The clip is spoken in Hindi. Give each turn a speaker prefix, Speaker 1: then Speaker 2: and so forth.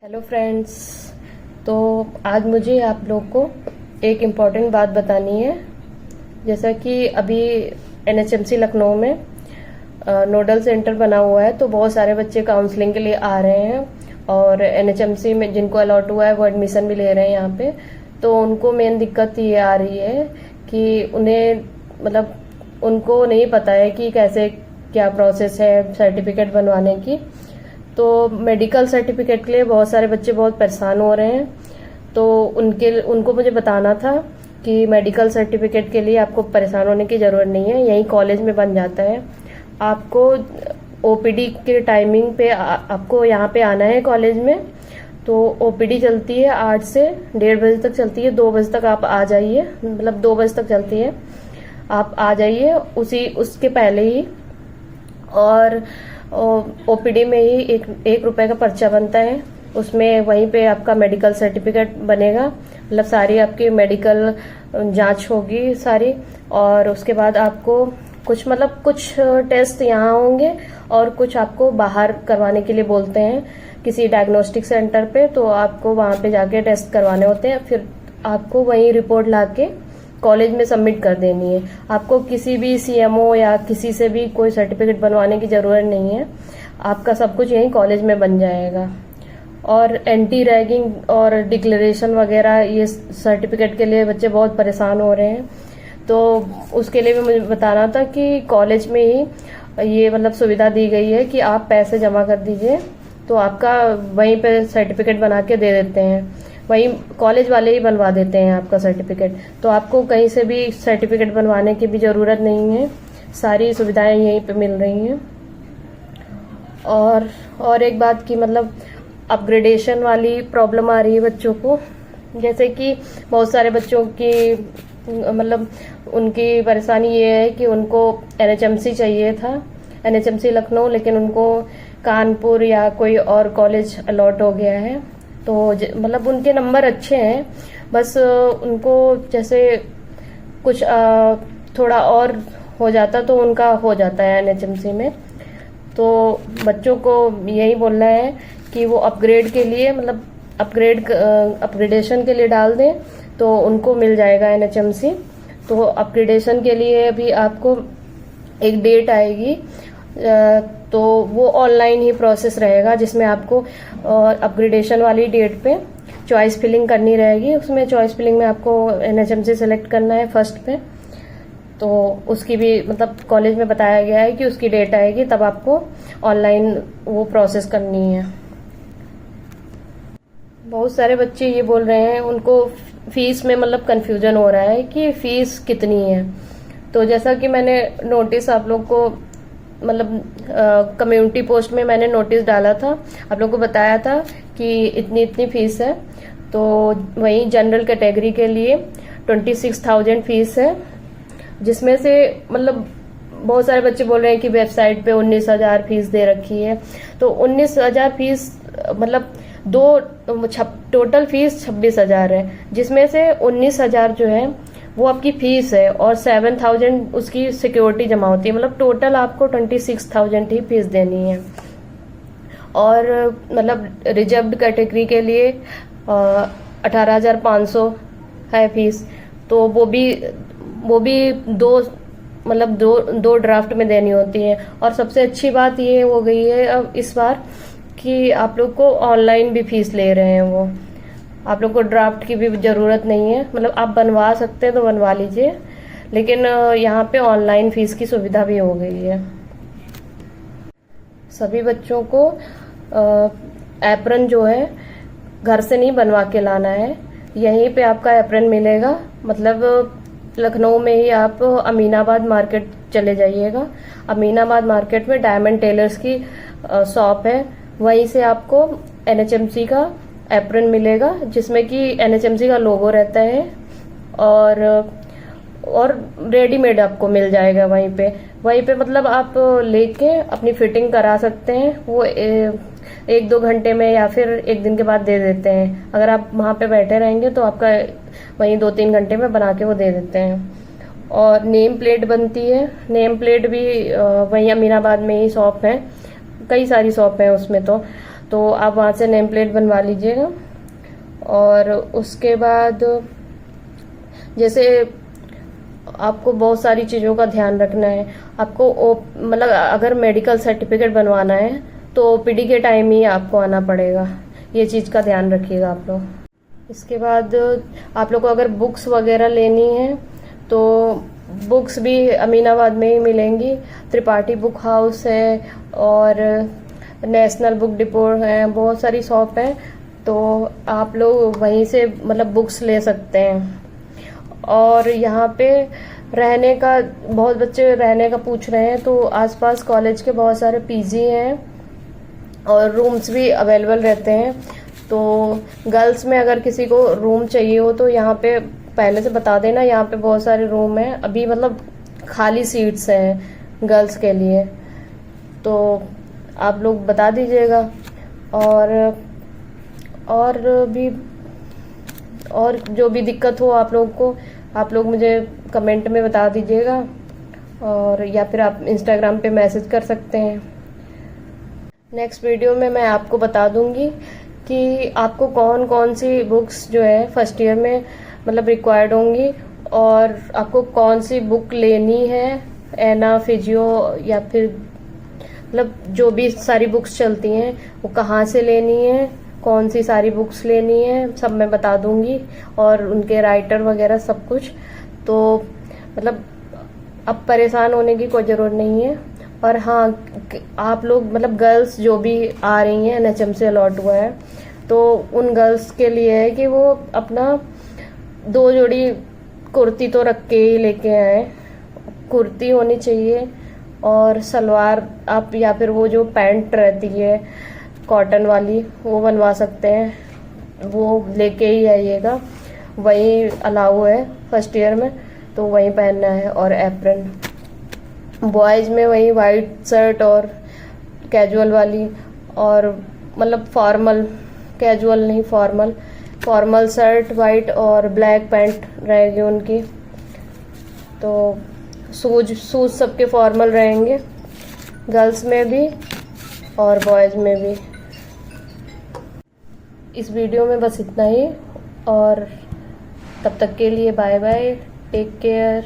Speaker 1: Hello friends. तो आज मुझे आप लोग को एक इम्पॉर्टेंट बात बतानी है। जैसा कि अभी एनएचएमसी लखनऊ में नोडल सेंटर बना हुआ है, तो बहुत सारे बच्चे काउंसलिंग के लिए आ रहे हैं और एनएचएमसी में जिनको अलॉट हुआ है वो एडमिशन भी ले रहे हैं यहाँ पे। तो उनको मेन दिक्कत ये आ रही है कि उन्हें उनको नहीं पता है कि कैसे क्या प्रोसेस है सर्टिफिकेट बनवाने की। तो मेडिकल सर्टिफिकेट के लिए बहुत सारे बच्चे बहुत परेशान हो रहे हैं। तो उनको मुझे बताना था कि मेडिकल सर्टिफिकेट के लिए आपको परेशान होने की ज़रूरत नहीं है, यहीं कॉलेज में बन जाता है। आपको ओपीडी के टाइमिंग पे आपको यहाँ पे आना है कॉलेज में। तो ओपीडी चलती है 8 से 1:30 बजे तक चलती है, 2 बजे तक आप आ जाइए, 2 बजे तक चलती है, आप आ जाइए उसके पहले ही। और ओपीडी में ही एक रुपए का पर्चा बनता है, उसमें वहीं पे आपका मेडिकल सर्टिफिकेट बनेगा। सारी आपकी मेडिकल जांच होगी सारी, और उसके बाद आपको कुछ टेस्ट यहाँ होंगे और कुछ आपको बाहर करवाने के लिए बोलते हैं किसी डायग्नोस्टिक सेंटर पे। तो आपको वहां पे जाके टेस्ट करवाने होते हैं, फिर आपको वहीं रिपोर्ट लाके कॉलेज में सबमिट कर देनी है। आपको किसी भी सीएमओ या किसी से भी कोई सर्टिफिकेट बनवाने की जरूरत नहीं है, आपका सब कुछ यहीं कॉलेज में बन जाएगा। और एंटी रैगिंग और डिक्लेरेशन वगैरह ये सर्टिफिकेट के लिए बच्चे बहुत परेशान हो रहे हैं। तो उसके लिए भी मुझे बताना था कि कॉलेज में ही ये सुविधा दी गई है कि आप पैसे जमा कर दीजिए, तो आपका वहीं पे सर्टिफिकेट बना के दे देते हैं, वहीं कॉलेज वाले ही बनवा देते हैं आपका सर्टिफिकेट। तो आपको कहीं से भी सर्टिफिकेट बनवाने की भी जरूरत नहीं है, सारी सुविधाएं यहीं पे मिल रही हैं। और एक बात की अपग्रेडेशन वाली प्रॉब्लम आ रही है बच्चों को। जैसे कि बहुत सारे बच्चों की उनकी परेशानी ये है कि उनको एनएचएमसी चाहिए था, एनएचएमसी लखनऊ, लेकिन उनको कानपुर या कोई और कॉलेज अलॉट हो गया है। तो उनके नंबर अच्छे हैं, बस उनको जैसे कुछ थोड़ा और हो जाता तो उनका हो जाता है एनएचएमसी में। तो बच्चों को यही बोलना है कि वो अपग्रेड के लिए अपग्रेडेशन के लिए डाल दें, तो उनको मिल जाएगा एनएचएमसी। तो अपग्रेडेशन के लिए भी आपको एक डेट आएगी, तो वो ऑनलाइन ही प्रोसेस रहेगा, जिसमें आपको अपग्रेडेशन वाली डेट पे चॉइस फिलिंग करनी रहेगी। उसमें चॉइस फिलिंग में आपको एनएचएमसी सेलेक्ट करना है फर्स्ट पे। तो उसकी भी कॉलेज में बताया गया है कि उसकी डेट आएगी, तब आपको ऑनलाइन वो प्रोसेस करनी है। बहुत सारे बच्चे ये बोल रहे हैं, उनको फीस में कंफ्यूजन हो रहा है कि फीस कितनी है। तो जैसा कि मैंने नोटिस आप लोग को कम्युनिटी पोस्ट में मैंने नोटिस डाला था, आप लोग को बताया था कि इतनी इतनी फीस है। तो वहीं जनरल कैटेगरी के लिए 26,000 फीस है, जिसमें से बहुत सारे बच्चे बोल रहे हैं कि वेबसाइट पे 19,000 फीस दे रखी है। तो 19,000 फीस टोटल फीस 26,000 है, जिसमें से 19,000 जो है वो आपकी फीस है और 7,000 उसकी सिक्योरिटी जमा होती है। टोटल आपको 26,000 ही फीस देनी है। और रिजर्व्ड कैटेगरी के लिए 18,500 है फीस। तो वो भी दो ड्राफ्ट में देनी होती है। और सबसे अच्छी बात ये हो गई है अब इस बार कि आप लोग को ऑनलाइन भी फीस ले रहे हैं वो, आप लोग को ड्राफ्ट की भी जरूरत नहीं है। आप बनवा सकते हैं तो बनवा लीजिए, लेकिन यहाँ पे ऑनलाइन फीस की सुविधा भी हो गई है। सभी बच्चों को एप्रन जो है घर से नहीं बनवा के लाना है, यहीं पे आपका एप्रन मिलेगा। लखनऊ में ही आप अमीनाबाद मार्केट चले जाइएगा। अमीनाबाद मार्केट में डायमंड टेलर्स की शॉप है, वहीं से आपको एनएचएमसी का एप्रन मिलेगा, जिसमें कि एनएचएमसी का लोगो रहता है। और रेडीमेड आपको मिल जाएगा वहीं पे आप लेके अपनी फिटिंग करा सकते हैं। वो 1-2 घंटे में या फिर 1 दिन के बाद दे देते हैं। अगर आप वहां पे बैठे रहेंगे तो आपका वहीं 2-3 घंटे में बना के वो दे देते हैं। और नेम प्लेट बनती है, नेम प्लेट भी वहीं अमीनाबाद में ही शॉप है, कई सारी शॉप है उसमें। तो आप वहाँ से नेम प्लेट बनवा लीजिएगा। और उसके बाद जैसे आपको बहुत सारी चीज़ों का ध्यान रखना है। आपको मतलब अगर मेडिकल सर्टिफिकेट बनवाना है तो ओपीडी के टाइम ही आपको आना पड़ेगा, ये चीज़ का ध्यान रखिएगा आप लोग। इसके बाद आप लोग को अगर बुक्स वगैरह लेनी है तो बुक्स भी अमीनाबाद में ही मिलेंगी। त्रिपाठी बुक हाउस है और नेशनल बुक डिपो है, बहुत सारी शॉप है, तो आप लोग वहीं से मतलब बुक्स ले सकते हैं। और यहाँ पे रहने का, बहुत बच्चे रहने का पूछ रहे हैं, तो आसपास कॉलेज के बहुत सारे पीजी हैं और रूम्स भी अवेलेबल रहते हैं। तो गर्ल्स में अगर किसी को रूम चाहिए हो तो यहाँ पे पहले से बता देना, यहाँ पे बहुत सारे रूम हैं अभी, मतलब खाली सीट्स हैं गर्ल्स के लिए, तो आप लोग बता दीजिएगा। और भी और जो भी दिक्कत हो आप लोग को, आप लोग मुझे कमेंट में बता दीजिएगा, और या फिर आप इंस्टाग्राम पे मैसेज कर सकते हैं। नेक्स्ट वीडियो में मैं आपको बता दूंगी कि आपको कौन कौन सी बुक्स जो है फर्स्ट ईयर में मतलब रिक्वायर्ड होंगी, और आपको कौन सी बुक लेनी है, एना, फिजियो, या फिर मतलब जो भी सारी बुक्स चलती हैं वो कहाँ से लेनी है, कौन सी सारी बुक्स लेनी है, सब मैं बता दूंगी, और उनके राइटर वगैरह सब कुछ। तो मतलब अब परेशान होने की कोई ज़रूरत नहीं है। और हाँ, आप लोग मतलब गर्ल्स जो भी आ रही हैं, एनएचएम से अलॉट हुआ है, तो उन गर्ल्स के लिए है कि वो अपना 2 जोड़ी कुर्ती तो रख के ही लेके आए। कुर्ती होनी चाहिए और सलवार आप, या फिर वो जो पैंट रहती है कॉटन वाली, वो बनवा सकते हैं, वो लेके ही आइएगा, वही अलाउ है फर्स्ट ईयर में, तो वही पहनना है। और एप्रन बॉयज़ में वही वाइट शर्ट और कैजुअल वाली, और मतलब फॉर्मल, कैजुअल नहीं फॉर्मल शर्ट वाइट और ब्लैक पैंट रहेगी उनकी। तो शूज सबके फॉर्मल रहेंगे, गर्ल्स में भी और बॉयज़ में भी। इस वीडियो में बस इतना ही, और तब तक के लिए बाय बाय, टेक केयर।